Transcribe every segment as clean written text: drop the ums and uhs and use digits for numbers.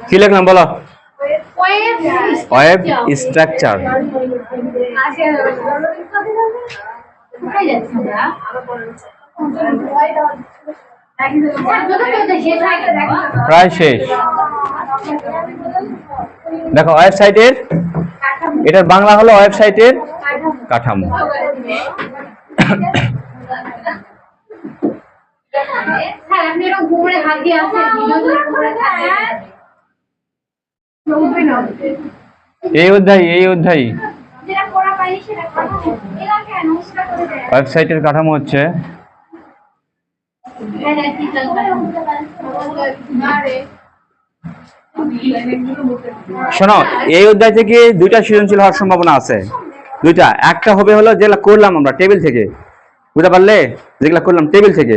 কি লিখলাম বলো? Web structure. প্রায় শেষ। দেখো ওয়েবসাইটের, এটার বাংলা হলো ওয়েবসাইটের কাঠামো। এই অধ্যায় ওয়েবসাইটের কাঠামো হচ্ছে, শোনো এই অধ্যায় থেকে দুইটা সৃজনশীল হওয়ার সম্ভাবনা আছে। দুইটা, একটা হবে হলো যেগুলা করলাম আমরা টেবিল থেকে, বুঝতে পারলে, যেগুলা করলাম টেবিল থেকে,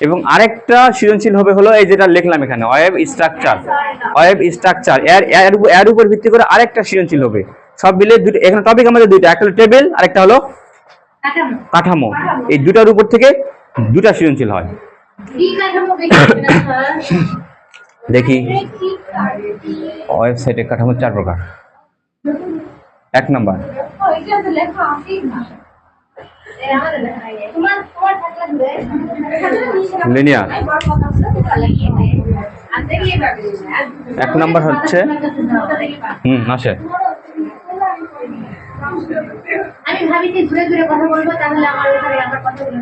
এবং আরেকটা সৃজনশীল হবে হলো এই যেটা লিখলাম এখানে ওয়েব স্ট্রাকচার। ওয়েব স্ট্রাকচার এর উপর ভিত্তি করে আরেকটা সৃজনশীল হবে। সব মিলে দুটো এখানে টপিক আমাদের দুইটা, একটা হলো টেবিল আর একটা হলো কাঠামো। এই দুটার উপর থেকে দুটা সৃজনশীল হয়। দেখি ওয়েবসাইটের কাঠামো 4 প্রকার। 1 নাম্বার লিনিয়ার। 1 নাম্বার হচ্ছে আসে, আমি ভাবিছি ঘুরে ঘুরে কথা বলবো, তাহলে আমার উপরে আমার কথাগুলো।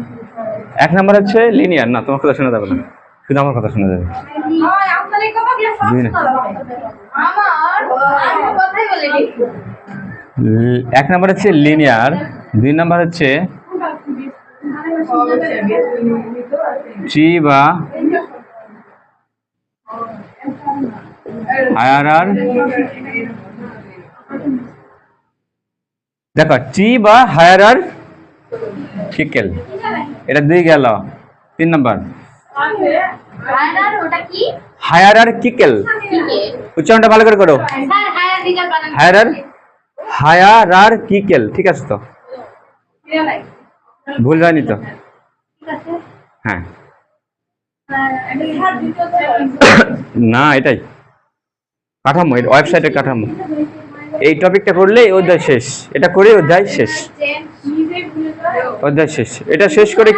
1 নাম্বার হচ্ছে লিনিয়ার। না, তোমার কথা শোনা যাবে না, শুধু আমার কথা শোনা যাবে। এক নাম্বার হচ্ছে লিনিয়ার, 2 নাম্বার হচ্ছে ট্রি বা হায়ারার্কি। দেখো ট্রি বা হায়ারার্কিক্যাল, এটা 2 গেল। 3 নাম্বার হায়ারার্কিক্যাল। উচ্চারণটা ভালো করে করো। হায়ারার্কিক্যাল, ঠিক আছে তো? ভুল যায়নি তো? হ্যাঁ না, এটাই কাঠামো, ওয়েবসাইটের কাঠামো। এই টপিকটা করলে অধ্যায় শেষ, এটা করে অধ্যায় শেষ, অধ্যায় শেষ। এটা শেষ করে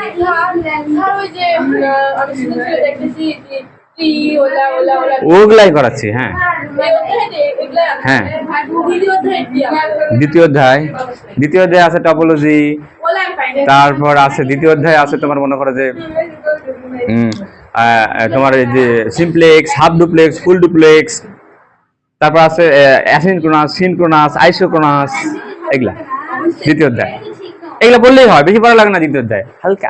ওগুলাই করাচ্ছি। হ্যাঁ হ্যাঁ, দ্বিতীয় অধ্যায় আছে টপোলজি, তারপর আছে দ্বিতীয় অধ্যায় আছে তোমার মনে করো যে তোমার এই যে simplex, half duplex, full duplex, তারপর আছে অ্যাসিনক্রোনাস, সিনক্রোনাস, আইসোক্রোনাস, এগুলা দ্বিতীয় অধ্যায়। এগুলা বললেই হয়, বেশি পড়া লাগে না দ্বিতীয় অধ্যায়, হালকা।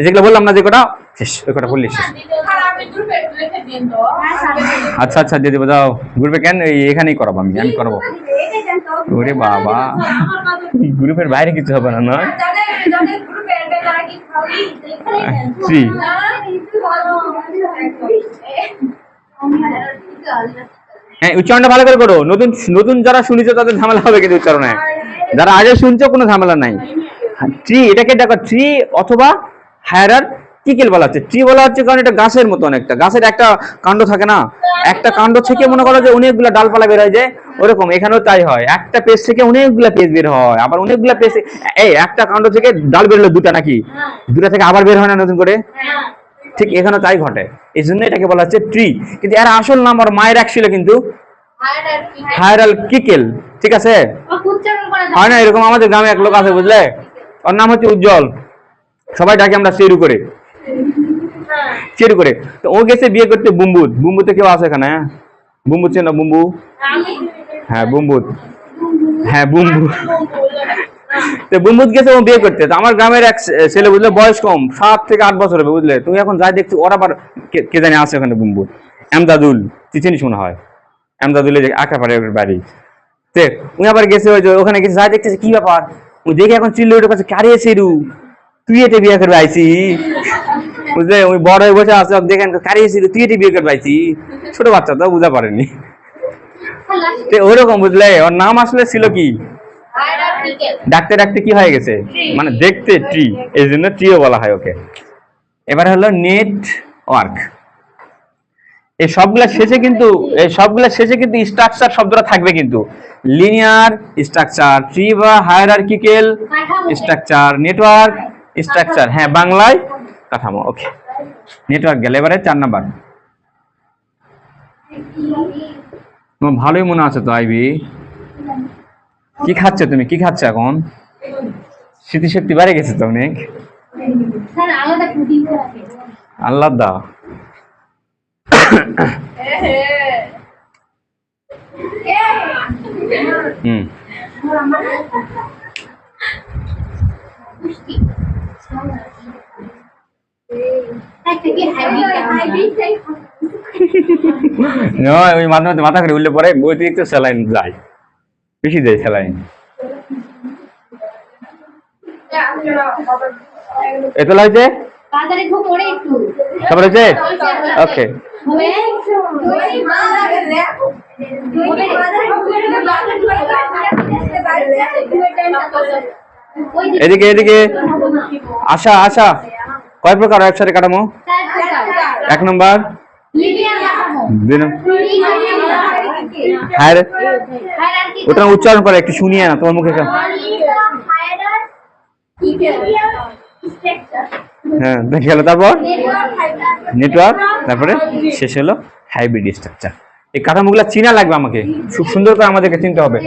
যেগুলো বললাম না যে কটা শেষ, ওই কটা বললেই শেষ। আচ্ছা আচ্ছা দিয়ে দেবো, যাও গ্রুপে। কেন এখানেই করাবো, আমি করাবো। ওরে বাবা, গ্রুপের বাইরে কিছু হবে না, নয়? হ্যাঁ, উচ্চারণটা ভালো করে করো। নতুন নতুন যারা শুনেছো তাদের ঝামেলা হবে, কিন্তু উচ্চারণে যারা আগে শুনছো কোনো ঝামেলা নাই। ট্রি, এটাকে দেখো ট্রি অথবা হায়ারার্কিক্যাল বলা হচ্ছে। ট্রি বলা হচ্ছে কারণ এটা গাছের মতো, অনেকটা গাছের একটা কাণ্ড থাকে না, একটা কাণ্ড থেকে মনে করো যে অনেকগুলা ডালপালা বের হয়ে যায়, ওরকম এখানেও তাই হয়। একটা পেজ থেকে অনেকগুলা পেজ বের হয়, আবার অনেকগুলা পেজ, এই একটা কাণ্ড থেকে ডাল বের হলো দুটা, নাকি দুটা থেকে আবার বের হয় না নতুন করে? ঠিক এখানে তাই ঘটে, এই জন্য এটাকে বলা হচ্ছে ট্রি। কিন্তু এর আসল নাম আর মায়ের এক ছিল কিন্তু হায়ারার্কিক্যাল, ঠিক আছে? হয় না এরকম? আমাদের গ্রামে এক লোক আছে, বুঝলে, ওর নাম হচ্ছে উজ্জ্বল, সবাই ডাকে আমরা চেরু করে, চেরু করে। তো ও গেছে বিয়ে করতে বুম্বুত। বুম্বুতে কেউ আছে এখানে? বুম্বু চেনো? বুম্বু, হ্যাঁ বুম্বুত, হ্যাঁ বুম্বু। তো বুম্বুত গেছে ও বিয়ে করতে। তো আমার গ্রামের এক ছেলে, বুঝলে, বয়স কম, 7 থেকে 8 বছর হবে, বুঝলে। তুমি এখন যাই দেখছি ওর আবার কে জানি আছে ওখানে বুম্বুত। এমদাদুল, চিনিস মনে হয়, এমদাদুলের আকাপাড়ের বাড়ি। তে উনি আবার গেছে, ওই যে ওখানে গেছে, যাই দেখতেছে কি ব্যাপার, ও দেখে এখন চিল্লে উঠে কাছে, কারে সেরু তুই এটা বিয়ে করবে আইসি, বুঝলে। ওই বড় হয়ে বসে আছে, দেখেন কারে সেরু তুই এটা বিয়ে করবে আইসি। ছোট বাচ্চা তো বুঝা পারেনি, ওইরকম, বুঝলে। ওর নাম আসলে ছিল কি, ডাকতে ডাকতে কি হয়ে গেছে, মানে দেখতে ট্রি, এই জন্য ট্রিও বলা হয় ওকে। এবার হলো নেটওয়ার্ক। এই সবগুলা শেষে কিন্তু স্ট্রাকচার শব্দটা থাকবে কিন্তু লিনিয়ার স্ট্রাকচার, ট্রি বা হায়ারার্কিক্যাল স্ট্রাকচার, নেটওয়ার্ক স্ট্রাকচার, হ্যাঁ বাংলায় কাঠামো। ওকে, নেটওয়ার্ক গেল। এবারে 4 নাম্বার। তোমার ভালোই মনে আছে তো আইবি, কি খাচ্ছ তুমি, কি খাচ্ছ এখন? স্মৃতিশক্তি বেড়ে গেছে তো অনেক। আল্লাহ হুম ওই মাঝে মাঝে মাথা করে উঠলে পরে অতিরিক্ত স্যালাইন যায়, বেশি দেয় স্যালাইন। এতলা হয়েছে সবার হয়েছে? ওকে, এদিকে এদিকে আশা আশা, কয় প্রকার ওয়েবসাইটে কাঠামো? 1 নম্বর ওটা উচ্চারণ করে একটু শুনিয়ে না তোমার মুখে। হ্যাঁ দেখে গেল। তারপর নেটওয়ার্ক, তারপরে শেষ হলো হাইব্রিড স্ট্রাকচার। এই কাঠামোগুলো চিনা লাগবে আমাকে, খুব সুন্দর করে আমাদেরকে চিনতে হবে।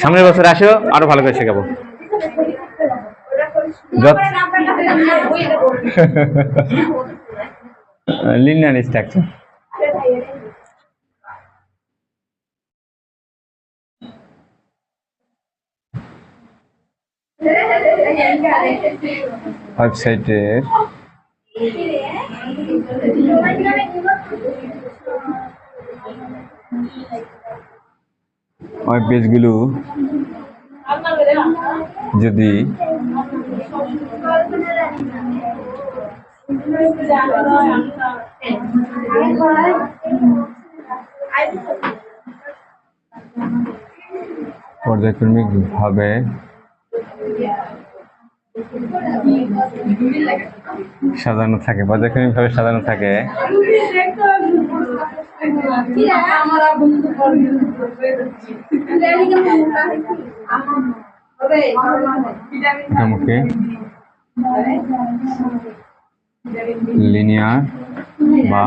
সামনের বছর আসো, আরো ভালো করে শেখাবো। লিনিয়ার স্ট্রাকচার, ওয়েবসাইটের ওয়েব পেজগুলো যদি পর্যায়ক্রমিক ভাবে সাজানো থাকে, পর্যায়ক্রমিক ভাবে সাজানো থাকে, আমাকে লিনিয়ার বা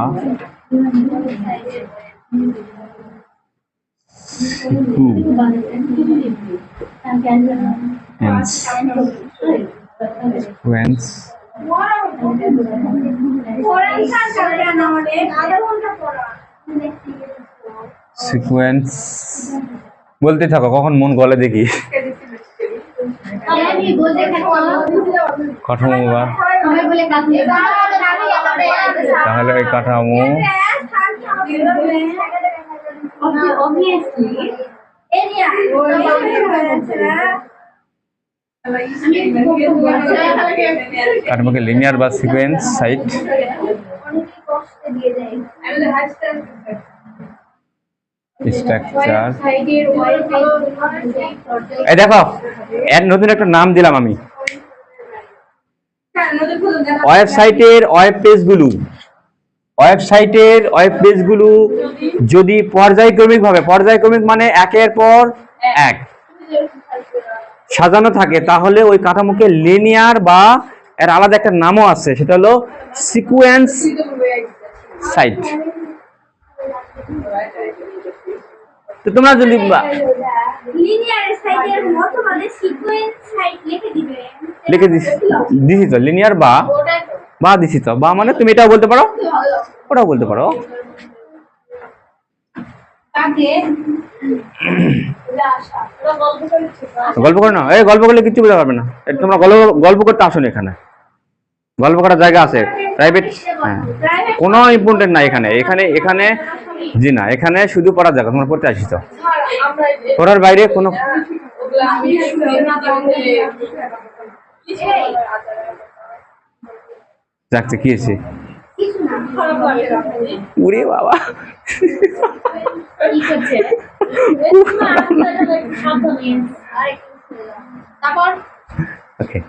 সিকোয়েন্স বলতে থাকো, কখন মন গলে দেখি। কাঠামো বা তাহলে ওই কাঠামো কাঠামোকে লিনিয়ার বা সিকোয়েন্স সাইট স্ট্রাকচার। এই দেখো এর নতুন একটা নাম দিলাম আমি, ওয়েবসাইটের ওয়েব পেজগুলো যদি পর্যায়ক্রমিক ভাবে, পর্যায়ক্রমিক মানে একের পর এক সাজানো থাকে, তাহলে ওই কাঠামোকে লিনিয়ার বা এর আলাদা একটা নামও আছে, সেটা হলো সিকোয়েন্স সাইট। তো তোমরা যদি লিখে দিছি তো লিনিয়ার বা দিছি তো, বা মানে তুমি এটাও বলতে পারো ওটাও বলতে পারো। গল্প করো না, এই গল্প করলে কিচ্ছু বুঝতে পারবে না। তোমরা গল্প করতে আসো না, এখানে গল্প করার জায়গা আছে প্রাইভেট, হ্যাঁ কোনো ইম্পর্টেন্ট না এখানে। এখানে জি না, এখানে শুধু পড়ার জায়গা, তোমরা পড়তে আসিস তো, পড়ার বাইরে কোনো যাচ্ছে কি হয়েছে? কিছু না, খারাপ লাগে না। ওরে বাবা, কি করছে? তারপর ওকে,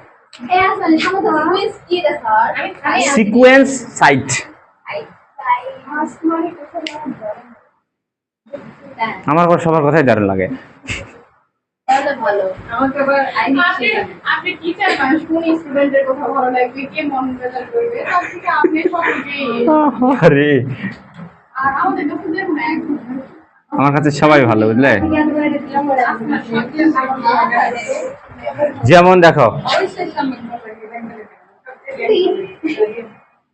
এই আসলে সমস্ত সিকোয়েন্স কি রে স্যার? আমি সিকোয়েন্স সাইট আমার সবার কথাই দারুণ লাগে। তাহলে ভালো। আমাকে আবার আপনি টিচার মানুষ, কোন স্টুডেন্টের কথা ভালো লাগবে, কে মন বেজার করবে, তার থেকে আপনি সবকে। আরে আর আমাদের কাছে দেখুন একদম আমার কাছে সবাই ভালো, বুঝলে? যেমন দেখো,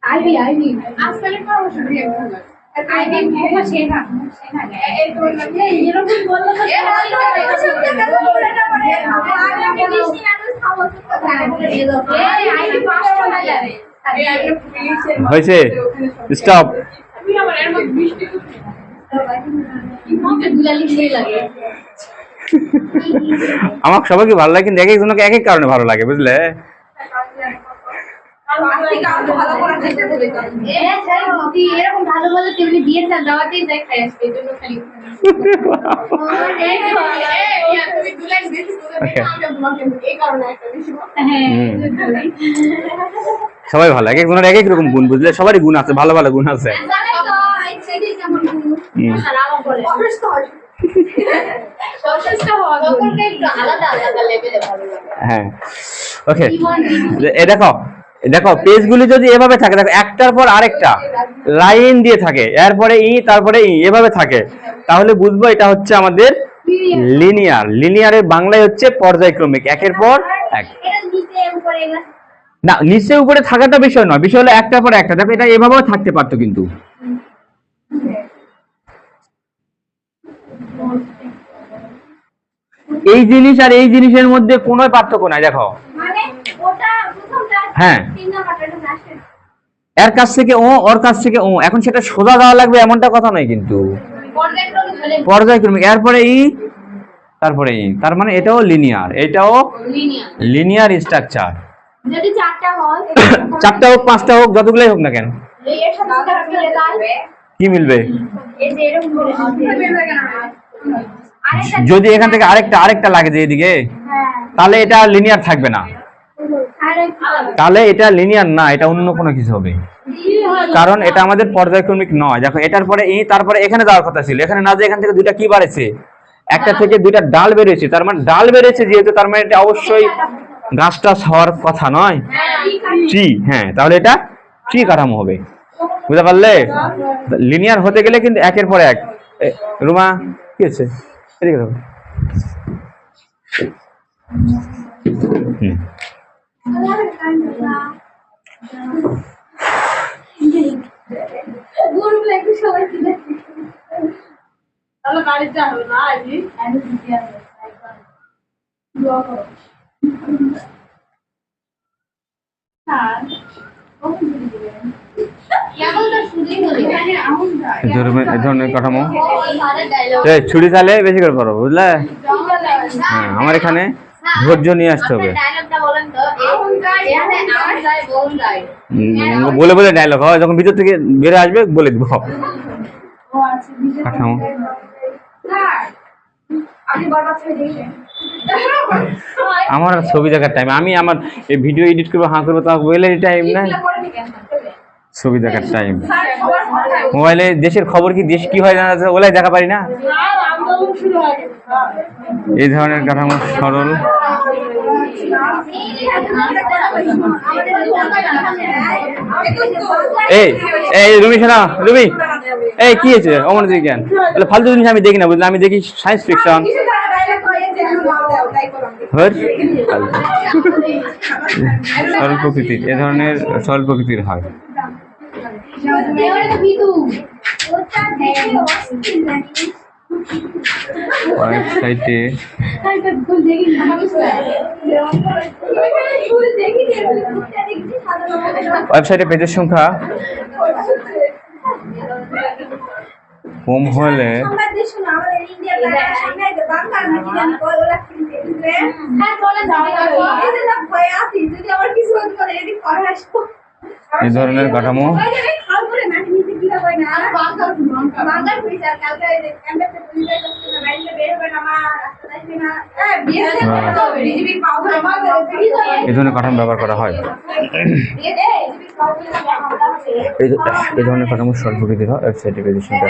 আইবি আজকাল পরামর্শ দিয়ে আইবি ভাষা শেখা এই তো এরকম বললো না আমি বেশি মানুষ খাবো তো আইবি পাস করা যাবে হয়েছে, স্টপ। তুমি আমার এর মধ্যে বৃষ্টি মধ্যে দুলালি সেই লাগে। আমাকে সবাইকে ভালো লাগে, কিন্তু এক একজনকে এক এক কারণে ভালো লাগে, বুঝলে? এরকম ভালো ভালো তেমনি বিয়ে দাওয়াতেই যাই খাই আসবে, এই জন্য খালি সবাই ভালো, এক একজনের এক এক রকম গুণ, বুঝলে? সবারই গুণ আছে, ভালো ভালো গুণ আছে। হ্যাঁ, ওকে, দেখো দেখো পেজগুলি যদি এভাবে থাকে, দেখো একটার পর আরেকটা লাইন দিয়ে থাকে, এরপরে ই তারপরে ই এভাবে থাকে, তাহলে বুঝবো এটা হচ্ছে আমাদের লিনিয়ার। লিনিয়ারের বাংলায় হচ্ছে পর্যায়ক্রমিক, একের পর এক। না, নিচে উপরে থাকাটা বিষয় নয়, বিষয় হলো একটার পর একটা। দেখো এটা এভাবেও থাকতে পারতো, কিন্তু এই জিনিস আর এই জিনিসের মধ্যে কোনো পার্থক্য নাই। দেখো, হ্যাঁ, এর কাছ থেকে ও, ওর কাছ থেকে ও, এখন সেটা সোজা দেওয়া লাগবে এমনটা কথা নয়, কিন্তু পর্যায়ক্রমিক, এরপরে ই তারপরে ই, তার মানে এটাও লিনিয়ার, এটাও লিনিয়ার স্ট্রাকচার। যদি চারটা হয়, চারটা হোক, পাঁচটা হোক, যতগুলাই হোক না কেন, এর সাথে মিলে যায়, কি মিলবে? এই যে এরকম করে মিলবে কেন? যদি এখান থেকে আরেকটা আরেকটা লাগে যে এদিকে, তাহলে এটা লিনিয়ার থাকবে না, তাহলে এটা লিনিয়ার না, এটা অন্য কোনো কিছু হবে, কারণ এটা আমাদের পর্যায়ক্রমিক নয়। দেখো এটার পরে ই, তারপরে এখানে যাওয়ার কথা ছিল, এখানে না যে এখান থেকে দুইটা কি বাড়েছে, একটা থেকে দুইটা ডাল বেরিয়েছে, তার মানে ডাল বেরিয়েছে যেহেতু, তার মানে এটা অবশ্যই গাছটা হওয়ার কথা নয়, ট্রি। হ্যাঁ, তাহলে এটা ট্রি কাঠামো হবে, বুঝতে পারলে? লিনিয়ার হতে গেলে কিন্তু একের পর এক। রুমা কি আছে, এদিকে দেখো। এই ধরনের কাঠামো ছুরি চালে বেশি করে পারো, বুঝলে? হ্যাঁ, আমার এখানে ধৈর্য নিয়ে আসতে হবে, বলে বলে ডায়লগ হয়, যখন ভিতর থেকে বেড়ে আসবে বলে দিব কাঠামো। আমার ছবি দেখার টাইম, আমি আমার এই ভিডিও এডিট করবো, হাঁ করবো, তোমাকে বলে টাইম না, ছবি দেখার টাইম। মোবাইলে দেশের খবর কি, দেশ কি হয় জানা যাচ্ছে, ওলাই দেখা পারি না। এই ধরনের কাঠামো সরল। এই এই রুমি শোনা, রুমি এই কি হয়েছে অমনোযোগী জ্ঞান, তাহলে ফালতু জিনিস আমি দেখি না, বুঝলে? আমি দেখি সায়েন্স ফিকশন। সরল প্রকৃতির, এ ধরনের সরল প্রকৃতির হয়। ওয়েবসাইটে পেজের সংখ্যা কম হলে এই ধরনের কাঠামো। এই ধরনের কাঠামো ব্যবহার করা হয়। এই ধরনের কাঠামো স্বল্পকৃতির হয়, ওয়েবসাইটে রেজিস্ট্রেশনটা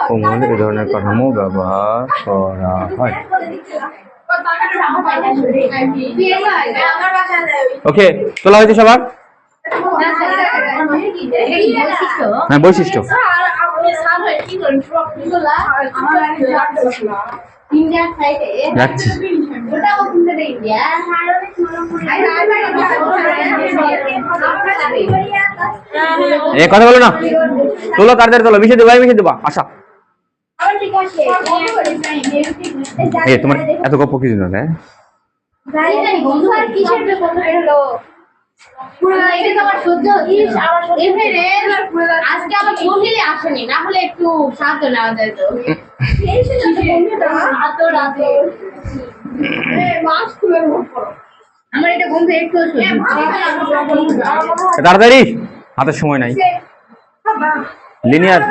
কম হলে এই ধরনের কাঠামো ব্যবহার করা হয়। ওকে, তোলা হয়েছে সবার? হ্যাঁ, বৈশিষ্ট্য। যাচ্ছি। এ কথা বলো না, তোলো তাড়াতাড়ি তোলো, মিশে দেবা মিশে দেবা। আশা এ তোমার এত গপ্প কি জন্য রে? আজকে আমার বহিলে আসেনি, না হলে একটু সাহায্য নেওয়া যায় তো। আমার এটা বন্ধু একটু তাড়াতাড়ি, হাতের সময় নাই। লিনিয়ার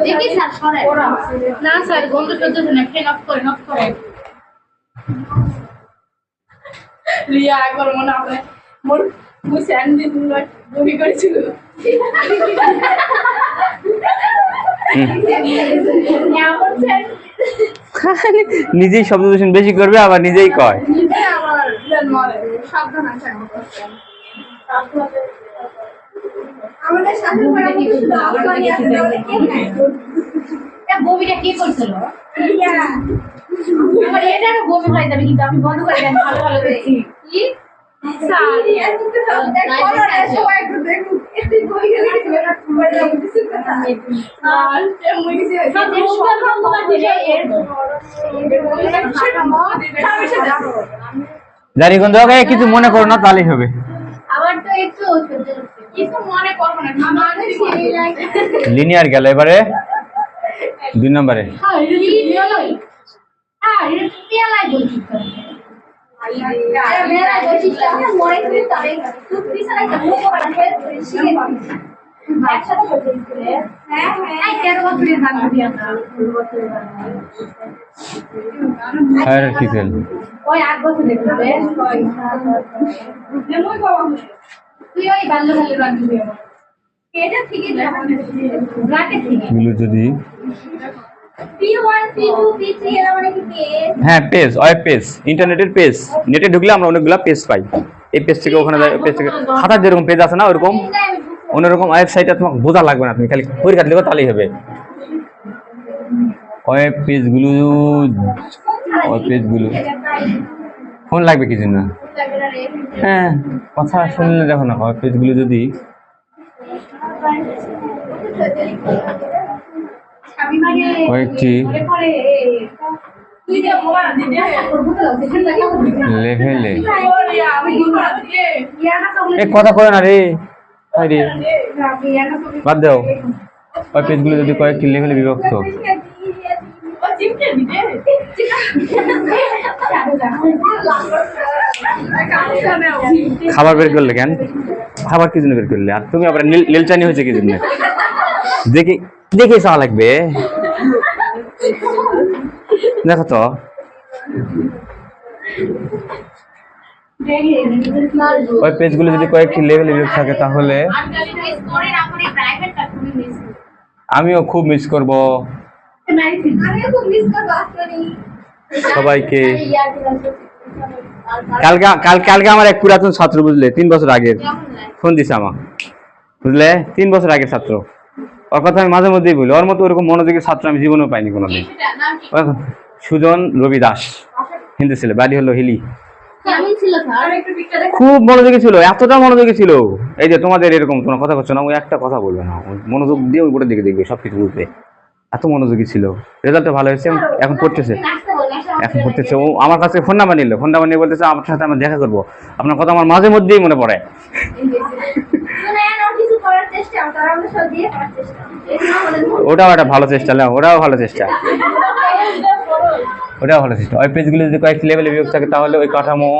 দেখি স্যার সরে না স্যার বন্ধু সহ্য না, ফ্যান অফ করে অফ করে রিয়া একবার মনে হবে মোর মুছে আনদিন বমি করেছিল। নিজেই শব্দ দূষণ বেশি করবে, আবার নিজেই কয়। বমিটা কে করছিল? আমার এটারও বমি হয়ে যাবে, কিন্তু আমি বন্ধ করে দেন। ভালো ভালো দেখছি কি জানি কোন জায়গায় কিছু মনে করো না, তাহলেই হবে। আবার তো একটু কিছু মনে করবো না। লিনিয়ার গেল, এবারে 2 নম্বরে। হায়ারার্কিক্যাল ওই 8 বছর দেখবে তুই ওই বাল্যকালের রাখবি এটা ঠিকই ব্র্যাকেট থেকে এগুলো যদি P1 P2 P3 এর মানে কি পেজ? হ্যাঁ, পেজ, ওয়েব পেজ, ইন্টারনেটের পেজ। নেটে ঢুকলে আমরা অনেকগুলো পেজ পাই। এই পেজ থেকে ওখানে যায়, পেজ থেকে খাতার যেরকম পেজ আছে না, ওরকম অন্যরকম ওয়েবসাইটে তোমাকে বোঝা লাগবে না, তুমি খালি পরীক্ষা দিলে তাহলেই হবে। ওয়েব পেজগুলো, ওয়েব পেজগুলো ফোন লাগবে কি জন্য? হ্যাঁ, কথা শুনলে দেখো না, ওয়েব পেজগুলো যদি কয়েকটি লেভেলে কথা কয় না রে, বাদ দাও। ওই পেজগুলো যদি কয়েকটি লেভেলে বিভক্ত, খাবার বের করলে কেন? খাবার কি জন্য বের করলে? আর তুমি আবার নীলচানি হয়েছে কি জন্য? দেখে দেখে চাওয়া লাগবে, দেখো তো। ওই পেজগুলো যদি কয়েকটি লেভেলে বিভক্ত থাকে, তাহলে আমিও খুব মিস করব সবাইকে। কালকে আমার এক পুরাতন ছাত্র, বুঝলে, 3 বছর আগের, ফোন দিছে আমার, বুঝলে, 3 বছর আগের ছাত্র। ওর কথা আমি মাঝে মধ্যেই বলি, ওর মতো ওরকম মনোযোগী ছাত্র আমি জীবনেও পাইনি কোনোদিন। সুজন রবি দাস, হিন্দু ছেলে, বাড়ি হলো হিলি। খুব মনোযোগী ছিল, এতটা মনোযোগী ছিল, এই যে তোমাদের এরকম তোমার কথা করছো না, ওই একটা কথা বলবে না, মনোযোগ দিয়ে ওই বোর্ডের দিকে দেখবে, সবকিছু বুঝবে, এত মনোযোগী ছিল। রেজাল্টটা ভালো হয়েছে, এখন পড়তেছে। ও আমার কাছে ফোন নাম্বার নিল, ফোন নাম্বার নিয়ে বলতেছে আপনার সাথে আমি দেখা করবো, আপনার কথা আমার মাঝে মধ্যেই মনে পড়ে। ওটাও একটা ভালো চেষ্টা, ওটাও ভালো চেষ্টা। ওটা ভালো সিস্টেম। ওই পেজগুলো যদি কয়েকটি লেভেলে বিভক্ত থাকে তাহলে ওই কাঠামো,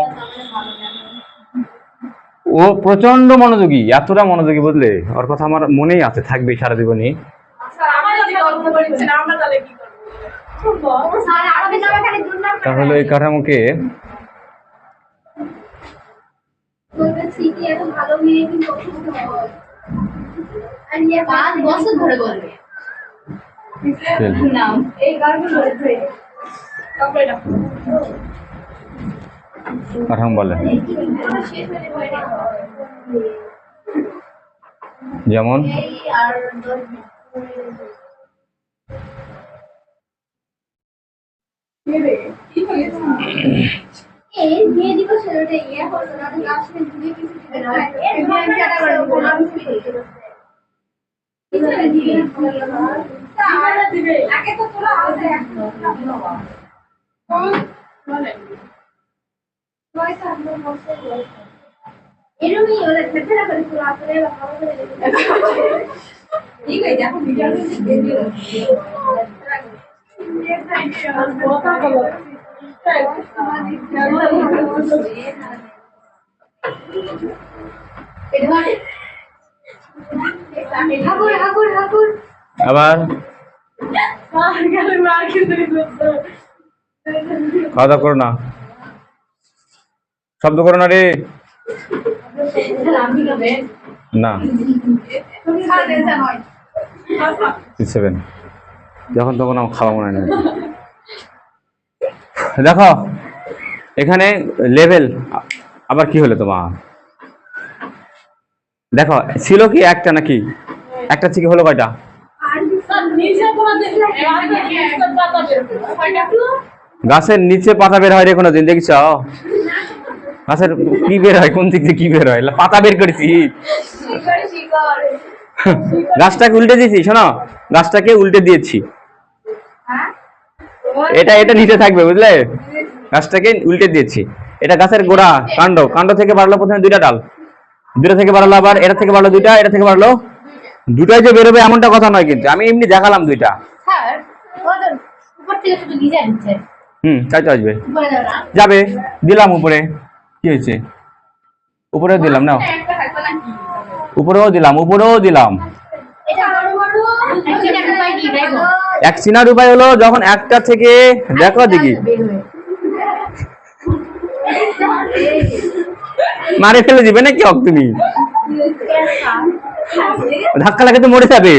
ও প্রচন্ড মনোযোগী, এতটা মনোযোগী বুঝলে, ওর কথা আমার মনেই আছে, থাকবে সারা জীবনই। তাহলে ওই কাঠামোকে কাঠামো বলে। যেমন আবার খাওয়া দাওয়া করো না, শব্দ করো না রে, না 7 যখন তখন আমার খাওয়া মনে হয় না। দেখো এখানে লেভেল আবার কি হলো তোমার, দেখো ছিল কি একটা নাকি, একটা থেকে হলো কয়টা, গাছের নিচে পাতা বের হয় রে কোনোদিন দেখছ, গাছের কি বের হয়, কোন দিক দিয়ে কি বের হয়, পাতা বের করেছি, গাছটাকে উল্টে দিয়েছি, শোনো গাছটাকে উল্টে দিয়েছি, এটা এটা নিচে থাকবে বুঝলে, গাছটাকে উল্টে দিয়েছি, এটা গাছের গোড়া, কাণ্ড, কাণ্ড থেকে বাড়লো প্রথমে দুইটা ডাল, দুটো থেকে বাড়লো, আবার এটা থেকে বাড়লো দুইটা, এটা থেকে বাড়লো দুটাই যে বেরোবে এমনটা কথা নয়, কিন্তু আমি এমনি দেখালাম দুইটা। তাই তো আসবে, যাবে, দিলাম উপরে, কি হয়েছে, উপরেও দিলাম না, উপরেও দিলাম, উপরেও দিলাম। এক চিনার উপায় হলো যখন একটা থেকে, দেখো দেখি মারে ফেলে দিবে নাকি তুমি, ধাক্কা লাগে তো মরে যাবে,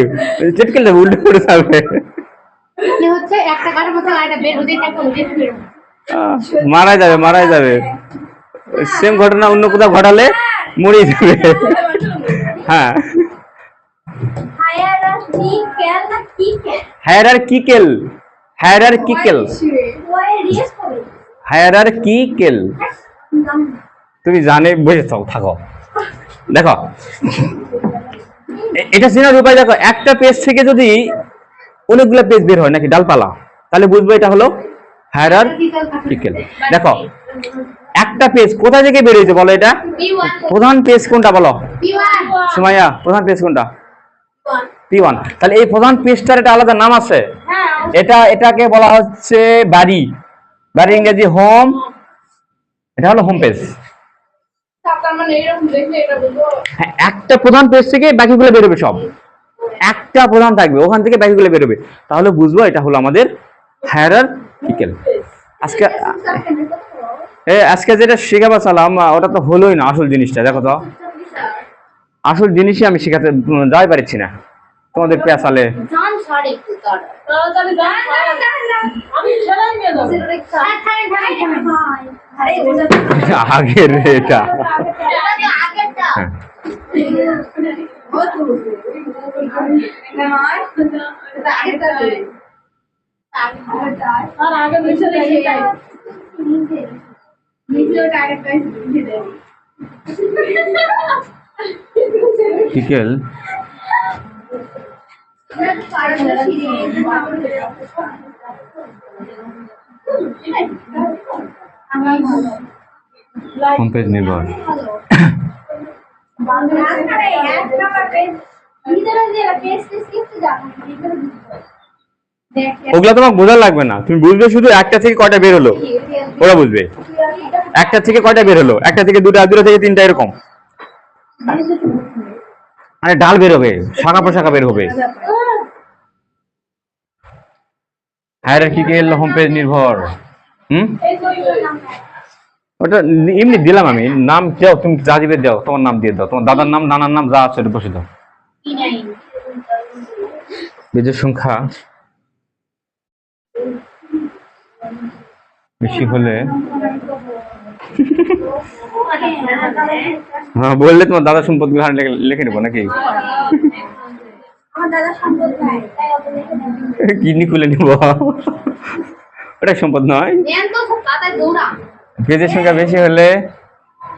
চেটকে যাবে, উল্টে পড়ে যাবে, মারা যাবে, মারা যাবে, সেম ঘটনা অন্য কোথাও ঘটালে মরে যাবে। হ্যাঁ হায়ারার্কিক্যাল, হায়ারার্কিক্যাল, হায়ারার্কিক্যাল, তুমি জানে বুঝে থাকো। দেখো এটা চেনার উপায়, দেখো একটা পেজ থেকে যদি অনেকগুলো পেজ বের হয় নাকি ডালপালা, তাহলে বুঝবো এটা হলো হায়ারার্কিক্যাল। দেখো একটা পেজ কোথা থেকে বের হয়েছে বলো, এটা প্রধান পেজ কোনটা বলো সুমাইয়া, প্রধান পেজ কোনটা, P1, তাহলে এই প্রধান পেজটার একটা আলাদা নাম আছে, এটা এটাকে বলা হচ্ছে বাড়ি, বাড়ি ইংরেজি হোম, এটা হলো হোম পেজ। একটা প্রধান পেজ থেকে বাকিগুলো বেরোবে সব, একটা প্রধান থাকবে ওখান থেকে বাকিগুলো বেরোবে, তাহলে বুঝবো এটা হলো আমাদের হায়ারার্কিক্যাল। আজকে আজকে যেটা শেখাবো সালাম, ওটা তো হলোই না আসল জিনিসটা, দেখো তো আসল জিনিসই আমি শেখাতে যাই পারছি না তোমাদের পেছালে। আগের এটা বিকেল হোম পেজ নির্ভর, ওগুলো তোমাকে বোঝা লাগবে না, তুমি বুঝবে শুধু একটা থেকে কয়টা বের হলো, ওরা বুঝবে একটা থেকে কয়টা বের হলো, একটা থেকে দুটা, দুটা থেকে তিনটা, এরকম। মানে ডাল বের হবে, শাখা প্রশাখা বের হবে। হায়ারার্কিক্যাল হোম পেজ নির্ভর। হুম, ওটা এমনি দিলাম আমি, নাম দাও তুমি, যা দিবে দাও, তোমার নাম দিয়ে দাও, তোমার দাদার নাম, নানার নাম যা আছে বসে দাও। পেজের সংখ্যা বেশি হলে, হ্যাঁ বললে তোমার দাদা সম্পদ গুলো লিখে নেবো নাকি? কিডনি খুলে নিব, ওটা সম্পদ নয়। পেজের সংখ্যা বেশি হলে,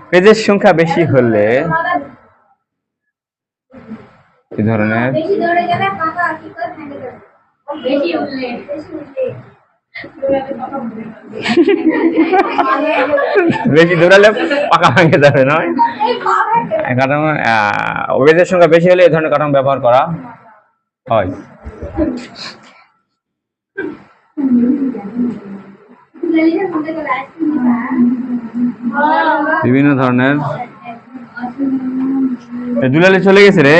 পেজের সংখ্যা বেশি হলে এই ধরনের, বেশি দৌড়ালে পাকা ভাঙে যাবে নয়। কাঠামো পেজের সংখ্যা বেশি হলে এই ধরনের কাঠামো ব্যবহার করা হয়। বিভিন্ন ধরনের, দুলালি চলে গেছে রে,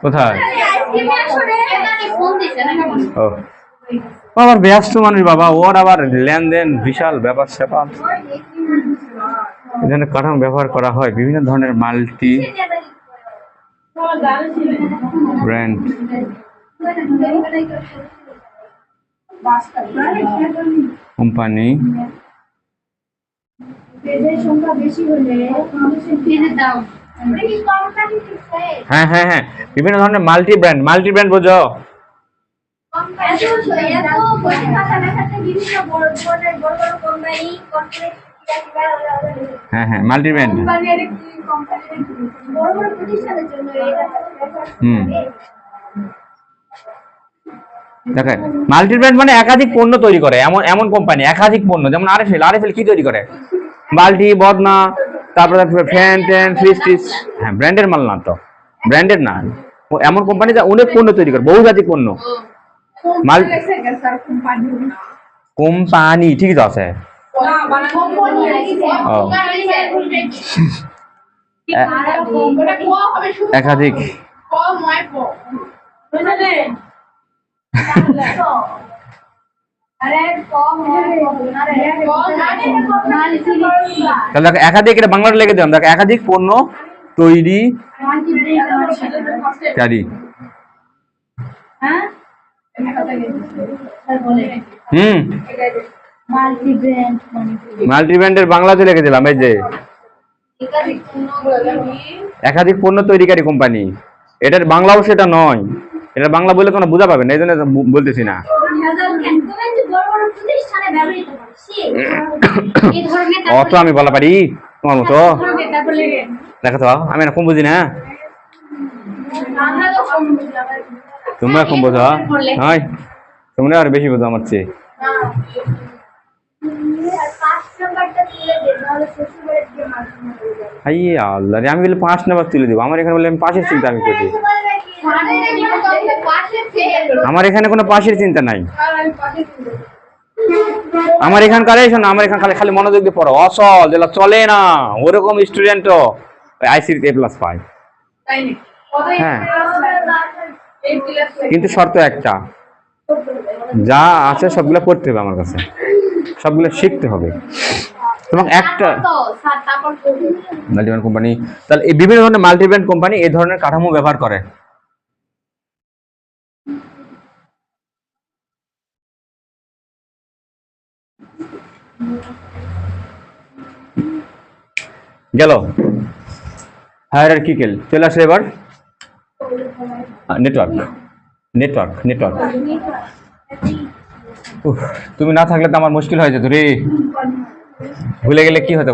কোথায়? ও আবার ব্যস্ত মানুষ বাবা, ওর আবার লেনদেন বিশাল ব্যাপার স্যাপার। এই ধরনের কাঠামো ব্যবহার করা হয় বিভিন্ন ধরনের মাল্টি ব্র্যান্ড কোম্পানি। হ্যাঁ হ্যাঁ হ্যাঁ, বিভিন্ন ধরনের মাল্টি ব্র্যান্ড, মাল্টি ব্র্যান্ড বোঝো? হ্যাঁ হ্যাঁ, মাল্টি ব্র্যান্ড। হুম, দেখেন মাল্টি ব্র্যান্ড মানে একাধিক পণ্য তৈরি করে, এমন এমন কোম্পানি একাধিক পণ্য, যেমন আরএফএল, আরএফএল কি তৈরি করে? বাল্টি, বদনা, তারপরে ফ্যান ট্যান, ফ্রিজ টিজ। হ্যাঁ, ব্র্যান্ডের মাল না তো, ব্র্যান্ডের না, এমন কোম্পানি যা অনেক পণ্য তৈরি করে, বহুজাতিক পণ্য। মাল কোম্পানি ঠিকই তো আছে। একাধিক তাহলে একাধিক, এটা বাংলাটা লিখে দিলাম, দেখো একাধিক পণ্য তৈরি কারি। হুম, মাল্টি ব্র্যান্ডের বাংলাতে লিখে দিলাম, এই যে একাধিক পণ্য তৈরিকারী কোম্পানি। এটার বাংলাও সেটা নয়, এটা বাংলা বললে কোনো বোঝা পাবে না, এই জন্য বলতেছি না। অত আমি বলা পারি তোমার মতো? দেখো তো আমি না কম বুঝি না, তোমরা কম বোঝো, হয় তোমরা আর বেশি বোঝো আমার চেয়ে। আল্লাহ রে, আমি বলে 5 নাম্বার তুলে দিব, আমার এখানে বলে আমি পাশের চিন্তা আমি করি, আমার এখানে কোনো পাশের চিন্তা নাই। আমার এখানকার শোনো, আমার এখানে খালি খালি মনোযোগ দিয়ে পড়ো, অসল যেটা চলে না ওরকম স্টুডেন্টও আইসিটি A+ পায়। হ্যাঁ, কিন্তু শর্ত একটা, যা আছে সবগুলো পড়তে হবে আমার কাছে, সবগুলো শিখতে হবে তোমাকে। একটা মাল্টিব্র্যান্ড কোম্পানি, তাহলে এই বিভিন্ন ধরনের মাল্টিব্র্যান্ড কোম্পানি এই ধরনের কাঠামো ব্যবহার করে। গেল হায়ারার্কিক্যাল, চলে আসে এবার নেটওয়ার্ক। নেটওয়ার্ক নেটওয়ার্ক তুমি না থাকলে তো আমার মুশকিল হয়ে যেত রে, ভুলে গেলে কি হতো?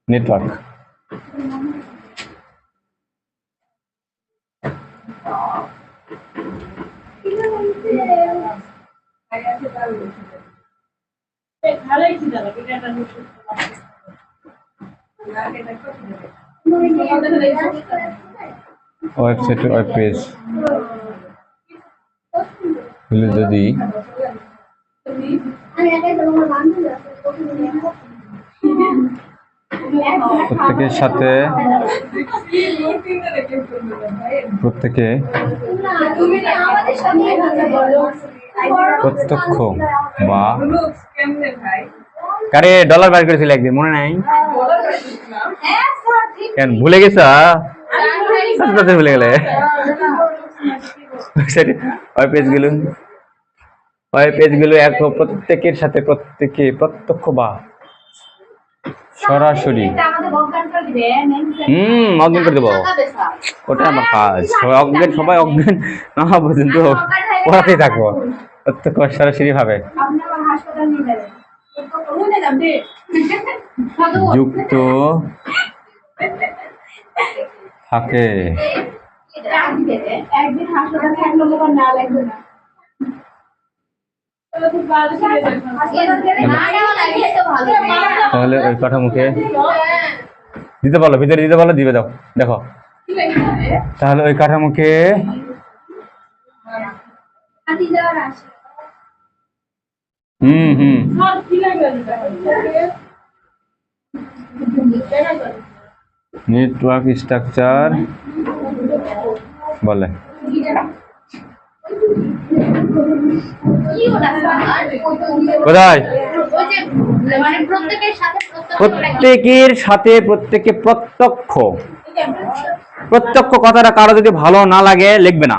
নেটওয়ার্ক ওয়েবসাইট ওয়েব পেজ হলে যদি প্রত্যেকের সাথে প্রত্যেকে প্রত্যক্ষ বা কারে ডলার বার করেছিল একদিন মনে নাই কেন ভুলে গেছ ভুলে গেলে ওই পেজগুলো এক প্রত্যেকের সাথে প্রত্যেকে প্রত্যক্ষ বা সরাসরি অজ্ঞান করে দেবো ওটা আমার কাজ সবাই অজ্ঞান না পর্যন্ত পড়াতেই থাকবো প্রত্যক্ষ সরাসরি ভাবে যুক্ত থাকে একদিন হাসপাতাল থাকলে না লাগবে না তাহলে ওই কাঠামোকে দিতে বলো, ভিতরে দিতে বলো, দিবে দাও। দেখো তাহলে ওই কাঠামোকে নেটওয়ার্ক স্ট্রাকচার বলে। কোথায়? প্রত্যেকের সাথে প্রত্যেকে প্রত্যক্ষ। প্রত্যক্ষ কথাটা কারো যদি ভালো না লাগে লিখবে না,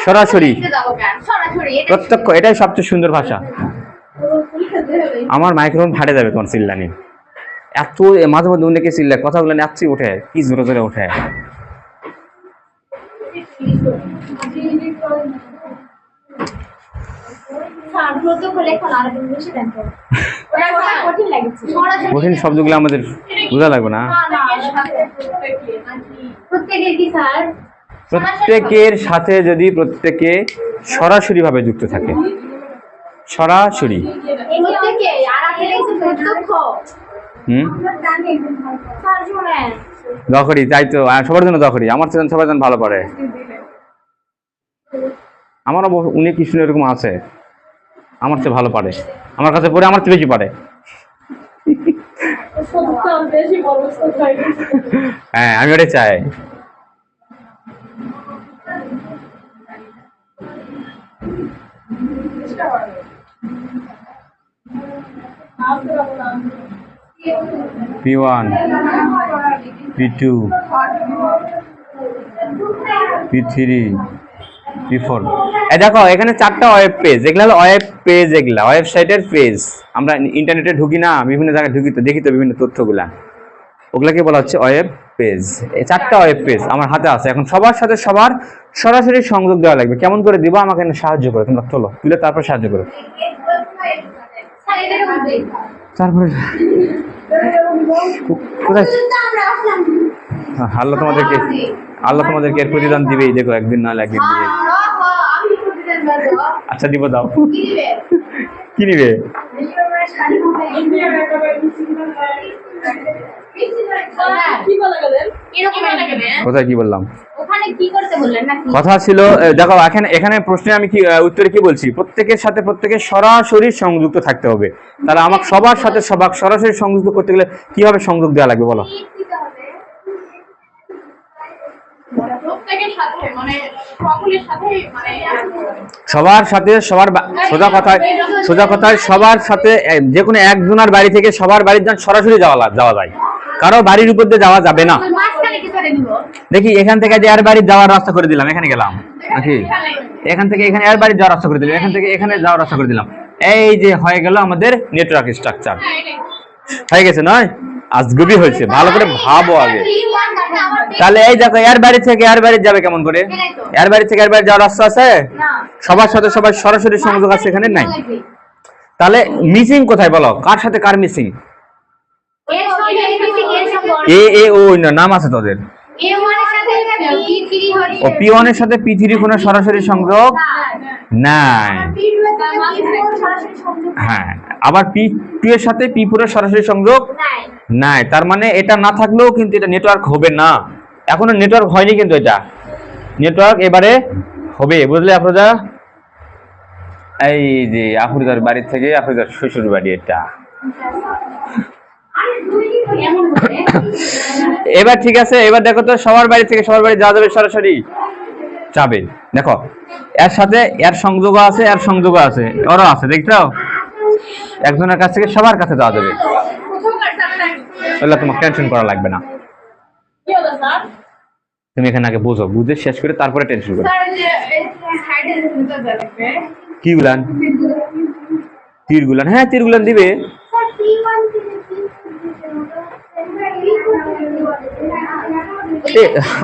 সরাসরি প্রত্যক্ষ, এটাই সবচেয়ে সুন্দর ভাষা। আমার মাইক্রোফোন ফাটে যাবে তোমার চিল্লানি, এত মাঝে মধ্যে অনেকে চিল্লায়, কথাগুলো এত ওঠে, কি জোরে জোরে ওঠে। কঠিন শব্দগুলো আমাদের বোঝা লাগবে না। প্রত্যেকের সাথে যদি প্রত্যেকে সরাসরি ভাবে যুক্ত থাকে, সরাসরি দোয়া করি, তাই তো সবার জন্য দোয়া করি, আমার চেয়ে সবার জন্য ভালো পড়ে। আমারও উনি কি শুনে এরকম আছে, আমার চেয়ে ভালো পারে, আমার কাছে পড়ে আমার চেয়ে বেশি পারে। হ্যাঁ আমি ওটাই চাই। P1, P2, P3, P4। এই দেখো এখানে 4টা ওয়েব পেজ, এগুলো হলো ওয়েব পেজ, এগুলা ওয়েবসাইটের পেজ। আমরা ইন্টারনেটে ঢুকি না, বিভিন্ন জায়গায় ঢুকি তো দেখি তো বিভিন্ন তথ্যগুলা, ওগুলাকে বলা হচ্ছে ওয়েব পেজ। এই 4টা ওয়েব পেজ আমার হাতে আছে। এখন সবার সাথে সবার সরাসরি সংযোগ দেওয়া লাগবে। কেমন করে দিব আমাকে সাহায্য করো, তোমরা তোলো, তুলে তারপর সাহায্য করো। তারপরে কোথায় আল্লাহ তোমাদেরকে এর প্রতিদান দিবেই, দেখো একদিন নাহলে একদিন দিবে। আচ্ছা দিব, দাও। কি নিবে? কোথায় কি বললাম? কথা ছিল দেখো এখানে প্রশ্নে আমি কি উত্তরে কি বলছি, প্রত্যেকের সাথে প্রত্যেকের সরাসরি সংযুক্ত থাকতে হবে। তাহলে আমাকে সবার সাথে সবার সরাসরি সংযুক্ত করতে গেলে কিভাবে সংযোগ দেওয়া লাগবে বলো? সবার সাথে সবার, সোজা কথায় সবার সাথে যে কোনো একজনের বাড়ি থেকে সবার বাড়ির যান সরাসরি যাওয়া যায়, কারো বাড়ির উপর দিয়ে যাওয়া যাবে না। দেখি এখান থেকে যে এর বাড়ি যাওয়ার রাস্তা করে দিলাম, এখানে গেলাম নাকি, এখান থেকে এখানে এর বাড়ি যাওয়ার রাস্তা করে দিলাম, এখান থেকে এখানে যাওয়ার রাস্তা করে দিলাম। এই যে হয়ে গেল আমাদের নেটওয়ার্ক স্ট্রাকচার, হয়ে গেছে নয়? আজগুবি হয়েছে, ভালো করে ভাবো আগে। তাহলে এই দেখো এর বাড়ি থেকে এর বাড়ি যাবে কেমন করে? এর বাড়ি থেকে এর বাড়ি যাওয়ার রাস্তা আছে? সবার সাথে সবার সরাসরি সংযোগ আছে, এখানে নাই। তাহলে মিসিং কোথায় বলো? কার সাথে কার মিসিং? নাম আছে তোদের। ও P1 এর সাথে P3 কোনো সরাসরি সংযোগ নাই। হ্যাঁ, আবার P2 এর সাথে P4 এর সরাসরি সংযোগ নাই, তার মানে এটা না থাকলেও কিন্তু এটা নেটওয়ার্ক হবে না। এখনো নেটওয়ার্ক হয়নি, কিন্তু এটা নেটওয়ার্ক এবারে হবে, বুঝলে আফরোজা? এই যে আফরোজার বাড়ি থেকে আফরোজার শ্বশুর বাড়ি এটা। এবার ঠিক আছে, এবার দেখো তো সবার বাড়ি থেকে সবার বাড়ি যাওয়া যাবে, সরাসরি যাবে। দেখো এর সাথে এর সংযোগ আছে, এর সংযোগ আছে, ওরও আছে, দেখছো? একজনের কাছ থেকে সবার কাছে যাওয়া যাবে, তাহলে তোমার টেনশন করা লাগবে না। তুমি এখানে আগে বুঝো, বুঝে শেষ করে তারপরে টেনশন করো। কি গুলান? তীর গুলান, হ্যাঁ তীর গুলান দিবে।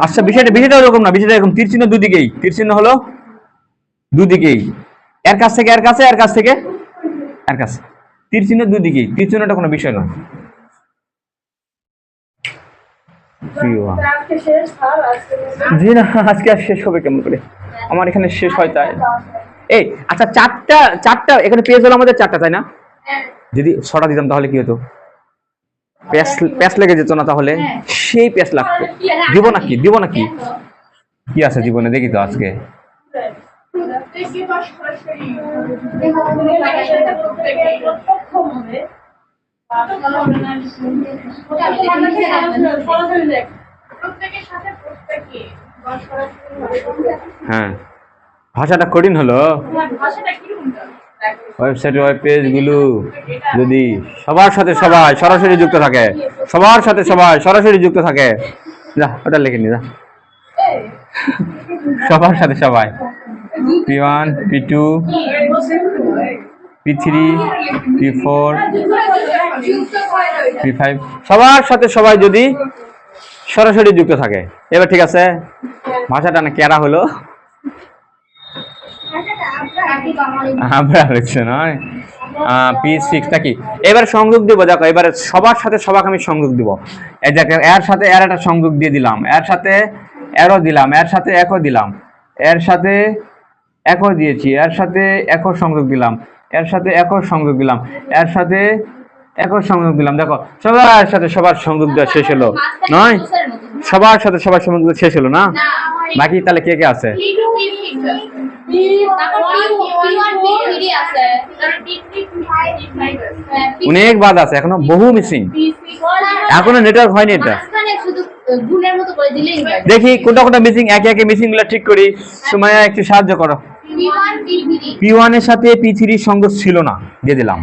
আচ্ছা, বিষয়টা ওরকম না, বিষয়টা এরকম, তীর চিহ্ন দুদিকেই, তীর চিহ্ন হলো দুদিকেই, এর কাছ থেকে এর কাছে, এর কাছ থেকে এর কাছে, তীর চিহ্ন দুদিকেই, তীর চিহ্নটা কোনো বিষয় নয়। জি না, আজকে আর শেষ হবে কেমন করে? আমার এখানে শেষ হয় তাই। এই আচ্ছা, চারটা এখানে পেজ হলো আমাদের, চারটা, তাই না? যদি 6টা দিতাম তাহলে কি হতো? প্যাস লেগে যেত না? তাহলে সেই প্যাস লাগতো। দিব নাকি কি আছে জীবনে, দেখি তো আজকে। হ্যাঁ, ভাষাটা কঠিন হলো। ওয়েবসাইটের ওয়েব পেজ গুলো যদি সবার সাথে সবাই সরাসরি যুক্ত থাকে, সবার সাথে সবাই সরাসরি যুক্ত থাকে, যা ওটা লিখে নি, যা সবার সাথে সবাই, P1 P2 P3 P4 P5 সবার সাথে সবাই যদি সরাসরি যুক্ত থাকে। এবার ঠিক আছে, ভাষাটা না কেরা হলো, আমরা হচ্ছে নয়। P6টা কি? এবার সংযোগ দিব, দেখো এবারে সবার সাথে সবাইকে আমি সংযোগ দিব। এই দেখো, এর সাথে এর একটা সংযোগ দিয়ে দিলাম, এর সাথে এরও দিলাম, এর সাথে একও দিলাম, এর সাথে একও দিয়েছি, এর সাথে একও সংযোগ দিলাম, এর সাথে একও সংযোগ দিলাম, এর সাথে একও সংযোগ দিলাম। দেখো সবার সাথে সবার সংযোগ দেওয়া শেষ হলো নয়? সবার সাথে সবার সংযোগ দেওয়া শেষ হলো না? বাকি তাহলে কে কে আছে? অনেক বাদ আছে, এখনো বহু মিসিং, এখনো নেটওয়ার্ক হয়নি। এটা দেখি কোনটা কোনটা মিসিং, একে একে মিসিং গুলা ঠিক করি। সময় একটু সাহায্য করো। P1 এর সাথে P3 সংযোগ ছিল না, দিয়ে দিলাম।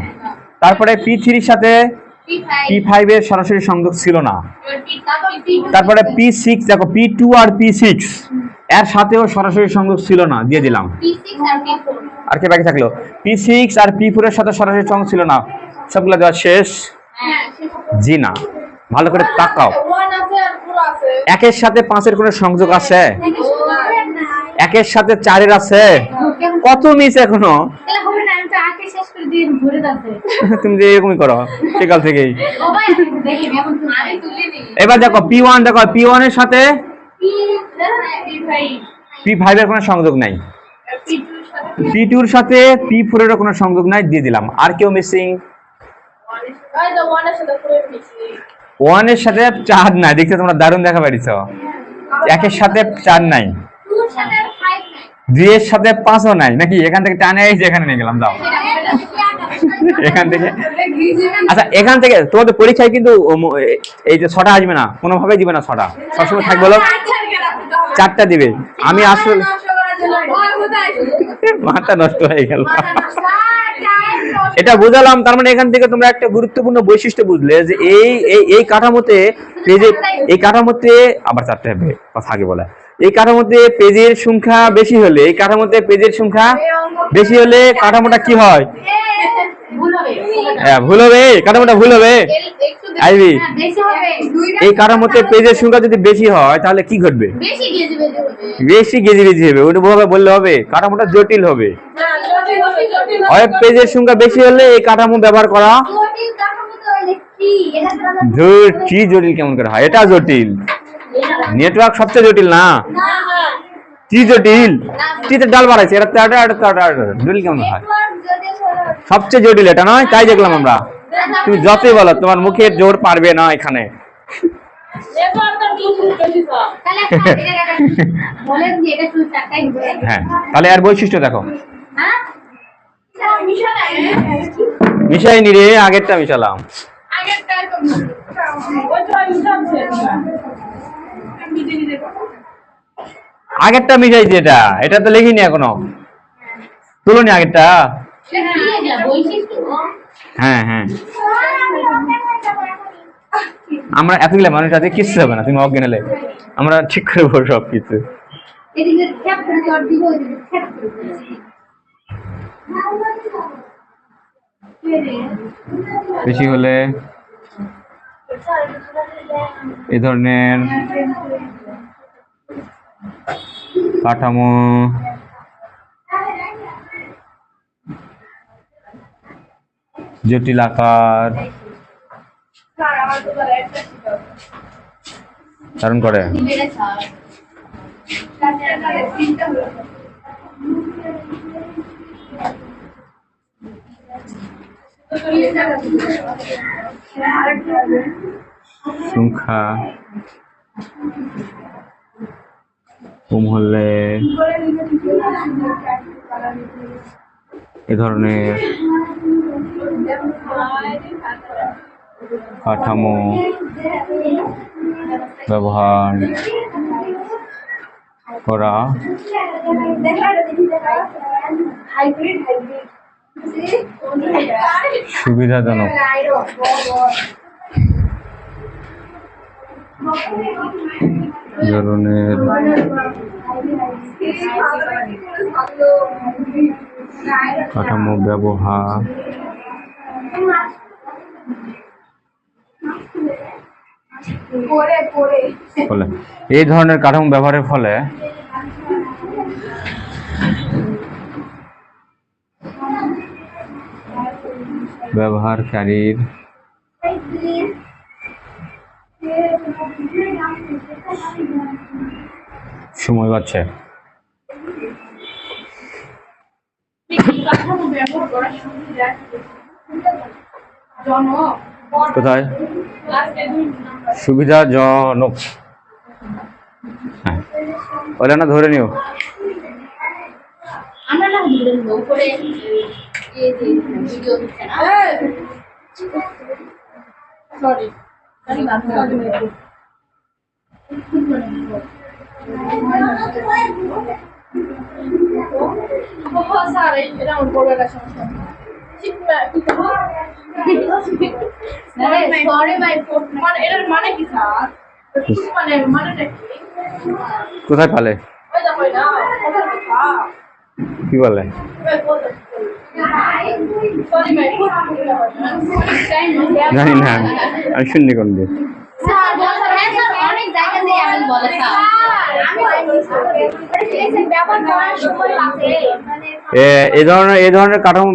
তারপরে P3 এর সাথে P5 এর সরাসরি সংযোগ ছিল না। তারপরে P6, দেখো P2 আর P6 এর সাথেও সরাসরি সংযোগ ছিল না, দিয়ে দিলাম। আর কি বাকি থাকলো? P6 আর P4 এর সাথে সরাসরি সংযোগ ছিল না, সবগুলো দেওয়া শেষ। জি না, ভালো করে তাকাও। একের সাথে 5 এর কোনো সংযোগ আছে? একের সাথে 4 এর আছে? কত মিস এখনো? তুমি যে এরকমই করো সকাল থেকেই। এবার দেখো P1, দেখো P1 এর সাথে P5 এর কোনো সংযোগ নাই, P2 এর সাথে P4 এর কোনো সংযোগ নাই, দিয়ে দিলাম। আর কেউ মিসিং? 1 এর সাথে 4 নাই, দেখতে তোমরা দারুণ দেখা পাইছো। একের সাথে 4 নাই, 2 এর সাথে 5ও নাই, নাকি? এখান থেকে টানে এই যে এখানে নিয়ে গেলাম, দাও এখান থেকে। আচ্ছা, এখান থেকে তোমাদের পরীক্ষায় কিন্তু এই যে 6টা আসবে না, কোনোভাবেই দিবে না 6টা, সবসময় থাকবে বলো 4টা দিবে। আমি আসলে মাথা নষ্ট হয়ে গেল, এটা বুঝালাম। তার মানে এখান থেকে তোমরা একটা গুরুত্বপূর্ণ বৈশিষ্ট্য বুঝলে যে এই কাঠামোতে পেজে, এই কাঠামোতে আবার 4টা হবে, কথা আগে বলা, এই কাঠামোতে পেজের সংখ্যা বেশি হলে, এই কাঠামোতে পেজের সংখ্যা বেশি হলে কাঠামোটা কি হয়? ভুল হবে, কাঠামোটা ভুল হবে। আইবি, এই কাঠামোতে পেজের সংখ্যা যদি বেশি হয় তাহলে কি ঘটবে? বেশি গেজিবেজি হবে, ওটা বললে হবে, কাঠামোটা জটিল হবে। ওয়েব পেজের সংখ্যা বেশি হলে এই কাঠামো ব্যবহার করা কি জটিল কেমন করে হয়? এটা জটিল, নেটওয়ার্ক সবচেয়ে জটিল না? জটিল, টিতে ডাল বাড়াইছে, এটা জটিল কেমন হয়? সবচেয়ে জটিল এটা নয়, তাই দেখলাম আমরা। তুমি যতই বলো তোমার মুখের জোর পারবে না এখানে। হ্যাঁ, তাহলে আর বৈশিষ্ট্য দেখো। মিশাইনি রে, আগেরটা মিশালাম। আগেরটা মিশাইছি, এটা তো লিখিনি এখনো, তুলনি আগেরটা। হ্যাঁ হ্যাঁ, আমরা এতগুলো মানুষ আছে, কিচ্ছু হবে না, তুমি অজ্ঞান হলে আমরা ঠিক করবো সবকিছু। বেশি হলে এ ধরনের কাঠামো জটিল আকার ধারণ করে। সংখ্যা কম হলে এ ধরনের কাঠামো ব্যবহার করা সুবিধাজনক। ধরনের কাঠামো ব্যবহার ফলে, এই ধরনের কাঠামো ব্যবহারের ফলে ব্যবহারকারীর সময় বাঁচছে। কোথায় সুবিধাজনক? হ্যাঁ, ওটা না ধরে নিও। কোথায় পালে কি বলে? জানি না, আমি শুননি কোন দিন। এই ধরনের কাঠামো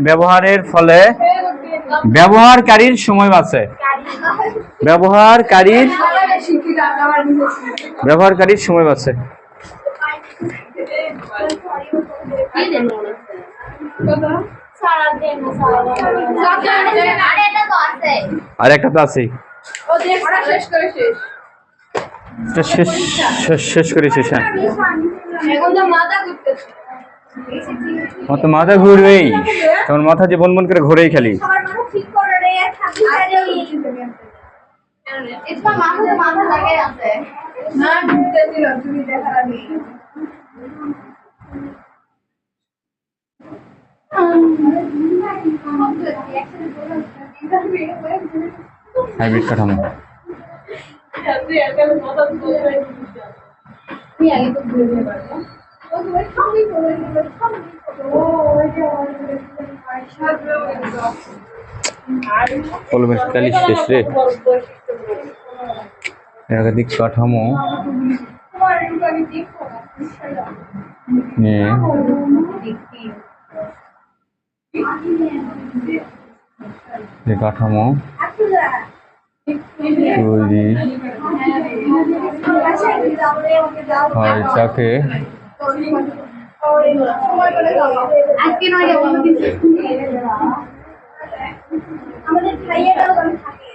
ব্যবহারের ফলে ব্যবহারকারীর সময় বাঁচে। ব্যবহারকারীর সময় বাঁচে। আর একটা তো আছে, শেষ করে শেষ। হ্যাঁ, আমার তো মাথা ঘুরবেই, তোমার মাথা যে বন বন করে ঘুরেই খালি। হাইব্রিড কাঠামো কলমের কালি শেষ রে। একাধিক কাঠামো নিয়ে যে কাঠামো তৈরি হয় যাকে আজকে নয় যাবো আমাদের খাইয়েটাও থাকে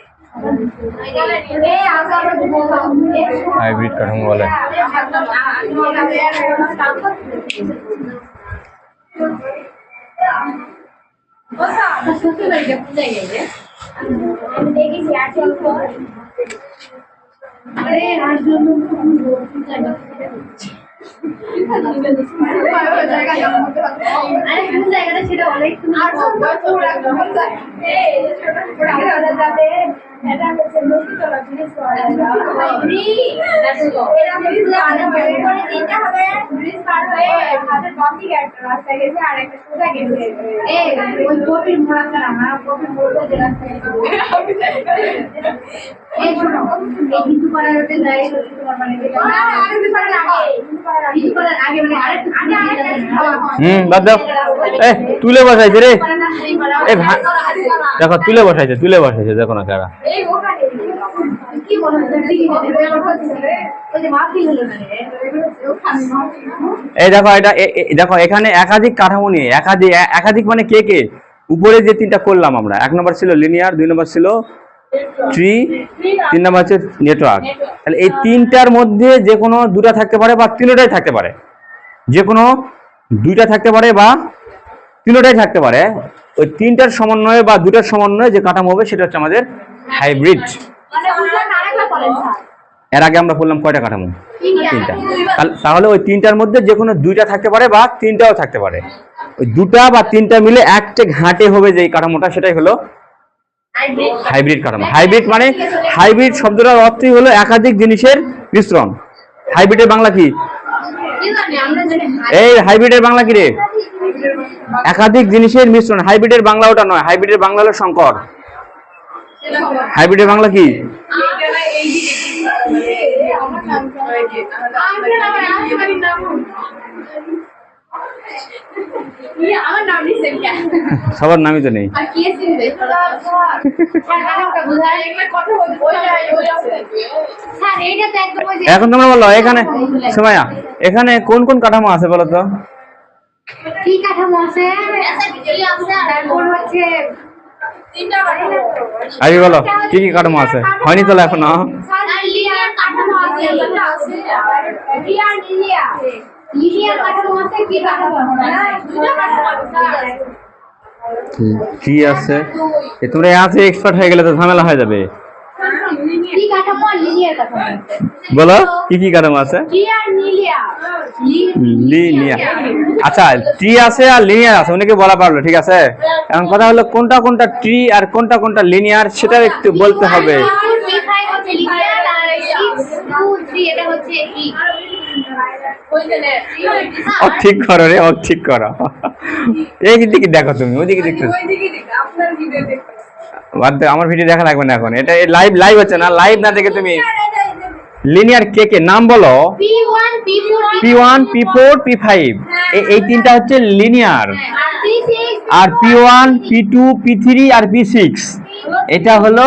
হাইব্রিড কাঠামো বলে। জায়গাটা সেটা অনেক বাদ দাও। তুলে বসাইছে রে, দেখো তুলে বসাইছে দেখো না কারা। এই দেখো এটা দেখো এখানে একাধিক কাঠামো নিয়ে একাধিক মানে কে কে উপরে যে তিনটা করলাম আমরা, 1 নম্বর ছিল লিনিয়ার, 2 নম্বর ছিল ট্রি, 3 নম্বর হচ্ছে নেটওয়ার্ক। তাহলে এই তিনটার মধ্যে যে কোনো দুটা থাকতে পারে বা তিনটাই থাকতে পারে, যে কোনো দুইটা থাকতে পারে বা তিনটাই থাকতে পারে। ওই তিনটার সমন্বয়ে বা দুটার সমন্বয়ে যে কাঠামো হবে সেটা হচ্ছে আমাদের হাইব্রিড। এর আগে আমরা বললাম কয়টা কাঠামো? তিনটা। তাহলে ওই তিনটার মধ্যে যে কোনো দুইটা থাকতে পারে বা তিনটাও থাকতে পারে। ওই দুটা বা তিনটা মিলে একটা ঘাটে হবে যে কাঠামোটা, সেটাই হলো হাইব্রিড কাঠামো। হাইব্রিড শব্দটার অর্থই হলো একাধিক জিনিসের মিশ্রণ। হাইব্রিডের বাংলা কি? এই হাইব্রিডের বাংলা কি রে? একাধিক জিনিসের মিশ্রণ। হাইব্রিডের বাংলা ওটা নয়, হাইব্রিডের বাংলা হলো সংকর। হাইব্রিডের বাংলা কি? সবার নামই তো নেই। এখন তোমরা বলো এখানে সুমাইয়া, এখানে কোন কোন কাঠামো আছে বলো তো? কি কাঠামো আছে? তারপর হচ্ছে আগে বলো কি কি কাঠামো আছে? হয়নি তো এখনো। কি আছে? তোমরা আছে এক্সপার্ট হয়ে গেলে তো ঝামেলা হয়ে যাবে। বলো কি কি কাঠামো আছে? লিনিয়ার। আচ্ছা, ট্রি আছে আর লিনিয়ার আছে, অনেকে বলা পারলো, ঠিক আছে। এখন কথা হলো কোনটা কোনটা ট্রি আর কোনটা কোনটা লিনিয়ার সেটা একটু বলতে হবে। ঠিক করো রে, ঠিক করো। এই দিকে দেখো তুমি, ওইদিকে দেখতে। আমার ভিডিও দেখা লাগবে না এখন, এটা লাইভ হচ্ছে না। লাইভ না দেখে তুমি লিনিয়ার কে কে নাম বলো? P1, P4, P5, এই তিনটা হচ্ছে লিনিয়ার। আর P1, P2, P3 আর P6 এটা হলো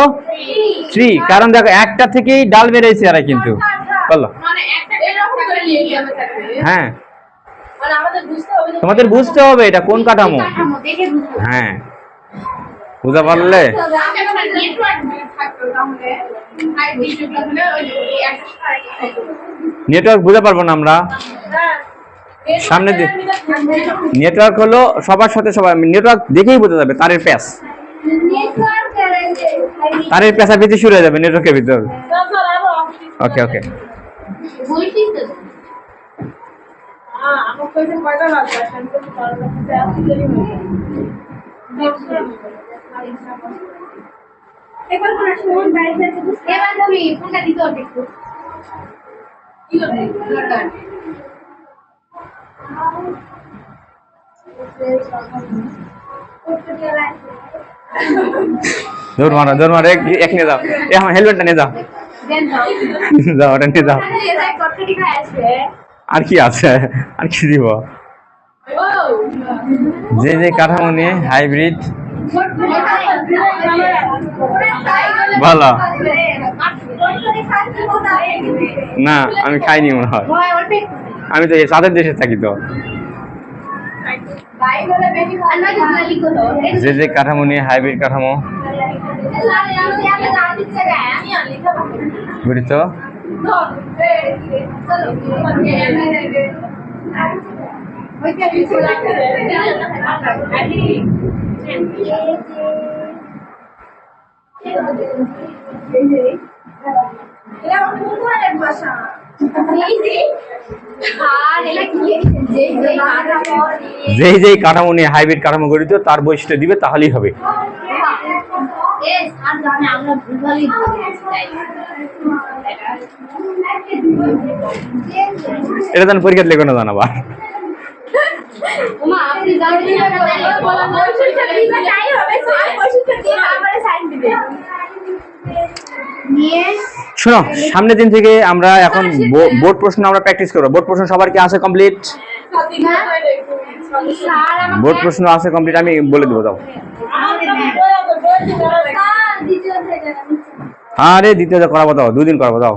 ট্রি। কারণ দেখো একটা থেকেই ডাল বেরিয়েছে এরা, কিন্তু বলো। হ্যাঁ, তোমাদের বুঝতে হবে এটা কোন কাঠামো। হ্যাঁ, বুঝা পারলে? নেটওয়ার্ক বুঝতে পারবো না আমরা। সামনে নেটওয়ার্ক হলো সবার সাথে সবাই, নেটওয়ার্ক দেখেই বোঝা যাবে। তারের পেঁচা পেঁচে শুরু হয়ে যাবে নেটওয়ার্কের ভিতর। ওকে ওকে। জোর মারো, এক নিয়ে যাও। আমার হেলমেটটা নিয়ে যাও, যাও ওটা নিয়ে যাও। আর কি আছে, আর কি দিব? যে যে কাঠামো নিয়ে হাইব্রিড ভালো। না আমি খাইনি মনে হয়, ভাই অল্প আমি তো এই সাদের দেশে থাকি তো। ভাই বলে বেশি আর না জিতনা লিখো তো যে যে কাঠামো নিয়ে হাইব্রিড কাঠামো सारे हम से आपने दांत से गए हम यहां लिखा গঠিত। चलो ওই কে লিখো এরা কোন ধরনের ভাষা এই যে আর এলা কি যে যে কাঠামো যেই যেই কাঠামো নিয়ে হাইব্রিড কাঠামো গঠিত তার বৈশিষ্ট্য দিবে তাহলেই হবে। এস আর জানে আমরা ভুলভালই বলেছি তাই এটা জান পরীক্ষা লেখো না জানাবা। ওমা আপনি জানেন না বলা বৈশিষ্ট্য দিবে তাই হবে সব বৈশিষ্ট্য দিয়ে তারপরে সাইন দিবে নিয়ে শোনো, সামনের দিন থেকে আমরা এখন বোর্ড প্রশ্ন আমরা প্র্যাকটিস করব। বোর্ড প্রশ্ন সবার কি আছে কমপ্লিট? স্যার আমাকে বোর্ড প্রশ্ন আছে কমপ্লিট, আমি বলে দেবো দাও। স্যার দ্বিতীয় থেকে আরে দ্বিতীয় করাবো দাও, 2 দিন করাবো দাও।